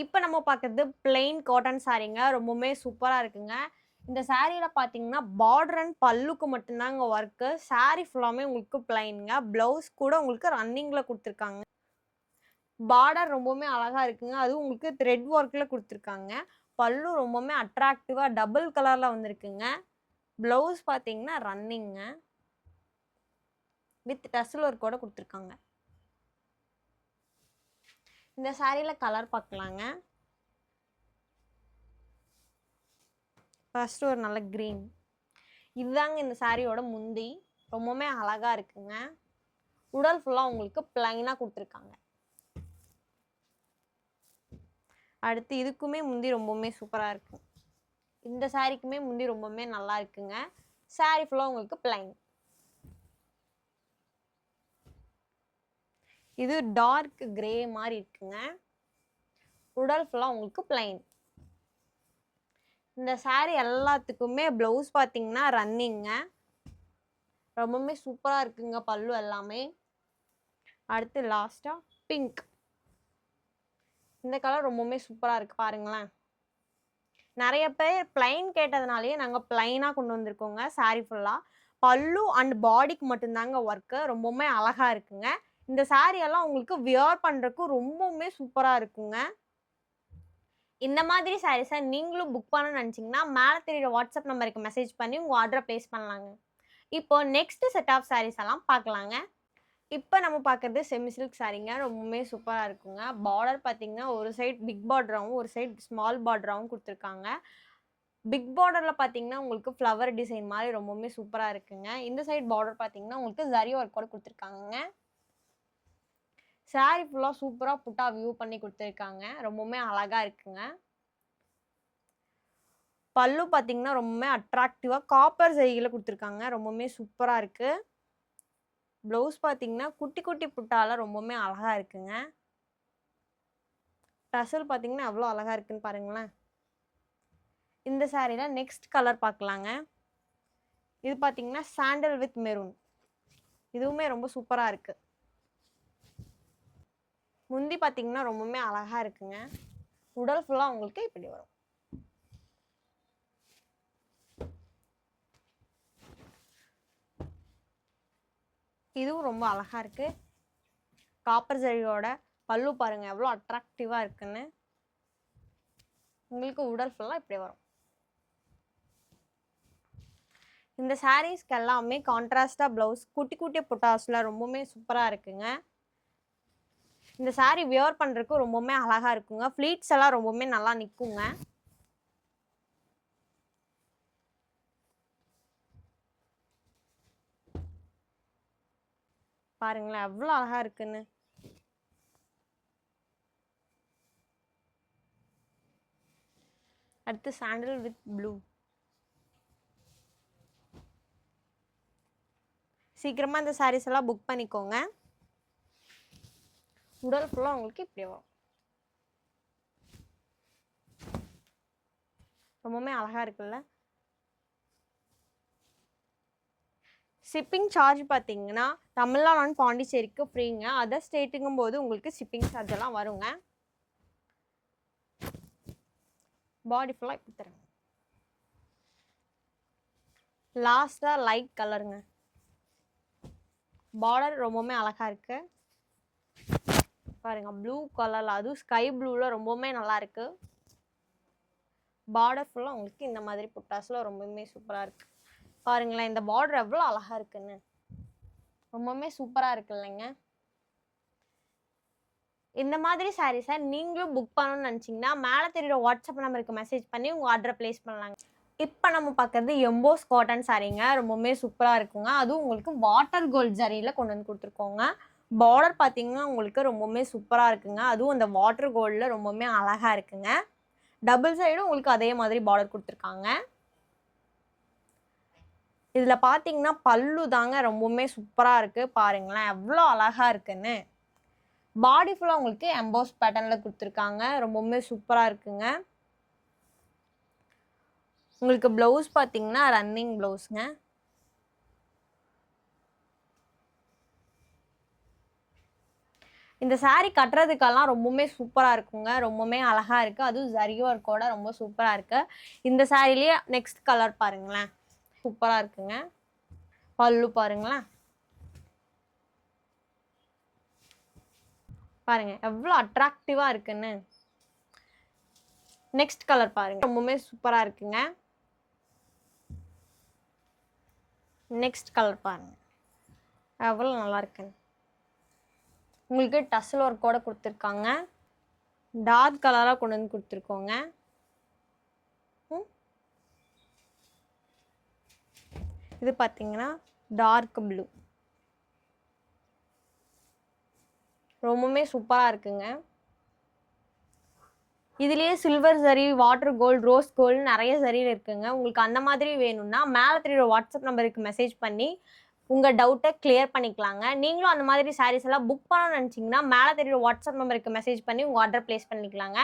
இப்ப நம்ம பார்க்குறது பிளெயின் காட்டன் சாரீங்க. ரொம்பவுமே சூப்பரா இருக்குங்க. இந்த சாரீல பார்த்தீங்கன்னா, பார்டர் அண்ட் பல்லுக்கு மட்டும் தாங்க ஒர்க்கு. சாரி ஃபுல்லாமே உங்களுக்கு பிளைன்ங்க. ப்ளவுஸ் கூட உங்களுக்கு ரன்னிங்ல குடுத்துருக்காங்க. பார்டர் ரொம்பவுமே அழகா இருக்குங்க. அதுவும் உங்களுக்கு த்ரெட் ஒர்க்ல குடுத்துருக்காங்க. பல்லு ரொம்பவுமே அட்ராக்டிவா டபுள் கலர்ல வந்திருக்குங்க. ப்ளவுஸ் பார்த்தீங்கன்னா ரன்னிங்க. வித் டசல் ஒர்க்கோட குடுத்துருக்காங்க. இந்த சாரீல கலர் பார்க்கலாங்க. ஃபர்ஸ்ட் ஒரு நல்ல கிரீன். இதுதாங்க இந்த சாரியோட முந்தி. ரொம்பவுமே அழகா இருக்குங்க. உடல் ஃபுல்லா உங்களுக்கு பிளைனா குடுத்துருக்காங்க. அடுத்து இதுக்குமே முந்தி ரொம்பவுமே சூப்பரா இருக்கு. இந்த சாரிக்குமே முந்தி ரொம்பவுமே நல்லா இருக்குங்க. சாரி ஃபுல்லா உங்களுக்கு பிளைன். இது டார்க் கிரே மாதிரி இருக்குங்க. உடல் ஃபுல்லா உங்களுக்கு பிளைன். இந்த சாரி எல்லாத்துக்குமே ப்ளவுஸ் பார்த்தீங்கன்னா ரன்னிங்க. ரொம்பவுமே சூப்பரா இருக்குங்க பல்லு எல்லாமே. அடுத்து லாஸ்டா பிங்க். இந்த கலர் ரொம்பவுமே சூப்பரா இருக்கு பாருங்களேன். நிறைய பேர் பிளைன் கேட்டதுனாலயே நாங்க பிளைனா கொண்டு வந்திருக்கோங்க சாரி ஃபுல்லா. பல்லு அண்ட் பாடிக்கு மட்டும்தாங்க ஒர்க்கு. ரொம்பவுமே அழகா இருக்குங்க. இந்த சாரி எல்லாம் உங்களுக்கு வியர் பண்றதுக்கு ரொம்பவுமே சூப்பரா இருக்குங்க. இந்த மாதிரி சாரீஸை நீங்களும் புக் பண்ணணும்னு நினைச்சீங்கன்னா மேலே தெரியுற வாட்ஸ்அப் நம்பருக்கு மெசேஜ் பண்ணி உங்க ஆர்டரை பிளேஸ் பண்ணலாங்க. இப்போ நெக்ஸ்ட் செட் ஆஃப் சாரீஸ் எல்லாம் பார்க்கலாங்க. இப்போ நம்ம பார்க்குறது செமி சில்க் சாரீங்க. ரொம்பவுமே சூப்பராக இருக்குங்க. பார்டர் பார்த்தீங்கன்னா ஒரு சைடு பிக் பார்டராகவும் ஒரு சைடு ஸ்மால் பார்டராகவும் கொடுத்துருக்காங்க. பிக் பார்டரில் பார்த்தீங்கன்னா உங்களுக்கு ஃப்ளவர் டிசைன் மாதிரி ரொம்பவுமே சூப்பராக இருக்குங்க. இந்த சைடு பார்டர் பார்த்தீங்கன்னா உங்களுக்கு ஜரி ஒர்க்கோட கொடுத்துருக்காங்க. சாரி ஃபுல்லாக சூப்பராக புட்டா வியூ பண்ணி கொடுத்துருக்காங்க. ரொம்பவுமே அழகாக இருக்குங்க. பல்லு பார்த்தீங்கன்னா ரொம்பவுமே அட்ராக்டிவாக காப்பர் ஜரிகையில் கொடுத்துருக்காங்க. ரொம்பவுமே சூப்பராக இருக்குது. ப்ளவுஸ் பார்த்தீங்கன்னா குட்டி குட்டி புட்டால ரொம்பவுமே அழகாக இருக்குங்க. டசல் பார்த்தீங்கன்னா எவ்வளோ அழகாக இருக்குன்னு பாருங்களேன். இந்த சாரியில் நெக்ஸ்ட் கலர் பார்க்கலாங்க. இது பார்த்தீங்கன்னா சாண்டல் வித் மெரூன். இதுவுமே ரொம்ப சூப்பராக இருக்கு. முந்தி பார்த்தீங்கன்னா ரொம்பவுமே அழகாக இருக்குங்க. உடல் ஃபுல்லாக உங்களுக்கு இப்படி வரும். இதுவும் ரொம்ப அழகா இருக்கு. காப்பர் ஜரியோட பல்லு பாருங்க எவ்வளோ அட்ராக்டிவாக இருக்குன்னு. உங்களுக்கு உடல் ஃபுல்லாக இப்படி வரும். இந்த சாரீஸ்க்கு எல்லாமே கான்ட்ராஸ்டாக ப்ளவுஸ் குட்டி குட்டி புட்டாஸில் ரொம்பவுமே சூப்பராக இருக்குங்க. இந்த சாரீ வியர் பண்ணுறதுக்கு ரொம்பவுமே அழகாக இருக்குங்க. ஃப்ளீட்ஸ் எல்லாம் ரொம்பவுமே நல்லா நிற்குங்க. பாருங்களேன் எவ்வளோ அழகாக இருக்குன்னு. அடுத்து சாண்டல் வித் ப்ளூ. சீக்கிரமாக இந்த சாரீஸ் எல்லாம் புக் பண்ணிக்கோங்க. உடல் ஃபுல்லாக உங்களுக்கு இப்படி வரும். ரொம்பவுமே அழகாக இருக்குல்ல. ஷிப்பிங் சார்ஜ் பார்த்தீங்கன்னா தமிழ்நாடு அண்ட் பாண்டிச்சேரிக்கு ஃப்ரீங்க. அதர் ஸ்டேட்டுங்கும் போது உங்களுக்கு ஷிப்பிங் சார்ஜ் எல்லாம் வருங்க. பாடி ஃபுல்லாக இப்படி தருங்க. லாஸ்ட்டாக லைட் கலருங்க. பார்டர் ரொம்பவுமே அழகா இருக்கு பாருங்க. ப்ளூ கலர்ல, அதுவும் ஸ்கை ப்ளூல ரொம்பவுமே நல்லா இருக்கு. பார்டர் ஃபுல்லாக உங்களுக்கு இந்த மாதிரி புட்டாஸ்ல ரொம்பவுமே சூப்பராக இருக்கு. பாருங்களேன் இந்த பார்டர் எவ்வளோ அழகா இருக்குன்னு. ரொம்பவுமே சூப்பராக இருக்கு இல்லைங்க. இந்த மாதிரி சாரீஸை நீங்களும் புக் பண்ணணும்னு நினச்சிங்கன்னா மேலே தெரியுற வாட்ஸ்அப் நம்பருக்கு மெசேஜ் பண்ணி உங்கள் ஆர்டரை ப்ளேஸ் பண்ணலாங்க. இப்போ நம்ம பார்க்குறது எம்போஸ் காட்டன் சாரீங்க. ரொம்பவுமே சூப்பராக இருக்குங்க. அதுவும் உங்களுக்கு வாட்டர் கோல்ட் ஜரியில் கொண்டு வந்து கொடுத்துருக்கோங்க. பார்டர் பார்த்தீங்கன்னா உங்களுக்கு ரொம்பவுமே சூப்பராக இருக்குங்க. அதுவும் அந்த வாட்டர் கோல்டில் ரொம்பவுமே அழகாக இருக்குங்க. டபுள் சைடும் உங்களுக்கு அதே மாதிரி பார்டர் கொடுத்துருக்காங்க. இதில் பார்த்தீங்கன்னா பல்லு தாங்க ரொம்பவுமே சூப்பராக இருக்குது. பாருங்களேன் எவ்வளோ அழகாக இருக்குன்னு. பாடி ஃபுல்லாக உங்களுக்கு எம்போஸ் பேட்டர்னில் கொடுத்துருக்காங்க. ரொம்பவுமே சூப்பராக இருக்குங்க. உங்களுக்கு ப்ளவுஸ் பார்த்தீங்கன்னா ரன்னிங் ப்ளவுஸுங்க. இந்த saree கட்டுறதுக்கெல்லாம் ரொம்பவுமே சூப்பரா இருக்குங்க. ரொம்பவுமே அழகா இருக்கு. அதுவும் ஜரி ஒர்க்கோட ரொம்ப சூப்பரா இருக்கு. இந்த சாரிலயே நெக்ஸ்ட் கலர் பாருங்களேன். சூப்பரா இருக்குங்க. பல்லு பாருங்களேன். பாருங்க எவ்வளோ அட்ராக்டிவா இருக்குன்னு. நெக்ஸ்ட் கலர் பாருங்க. ரொம்பவுமே சூப்பரா இருக்குங்க. நெக்ஸ்ட் கலர் பாருங்க. எவ்வளோ நல்லா இருக்குன்னு. உங்களுக்கு டசல் ஒர்க்கோட கொடுத்துருக்காங்க. டார்க் கலராக கொண்டு வந்து கொடுத்துருக்கோங்க. இது பார்த்தீங்கன்னா டார்க் ப்ளூ. ரொம்பவுமே சூப்பராக இருக்குங்க. இதுலேயே silver zari, water gold, rose gold நிறைய ஜரியில் இருக்குங்க. உங்களுக்கு அந்த மாதிரி வேணும்னா மேலே தெரியுற வாட்ஸ்அப் நம்பருக்கு மெசேஜ் பண்ணி உங்கள் டவுட்டை கிளியர் பண்ணிக்கலாங்க. நீங்களும் அந்த மாதிரி சாரீஸ் எல்லாம் புக் பண்ணணும்னு நினச்சிங்கன்னா மேலே தெரியுற வாட்ஸ்அப் நம்பருக்கு மெசேஜ் பண்ணி உங்கள் ஆர்டர் ப்ளேஸ் பண்ணிக்கலாங்க.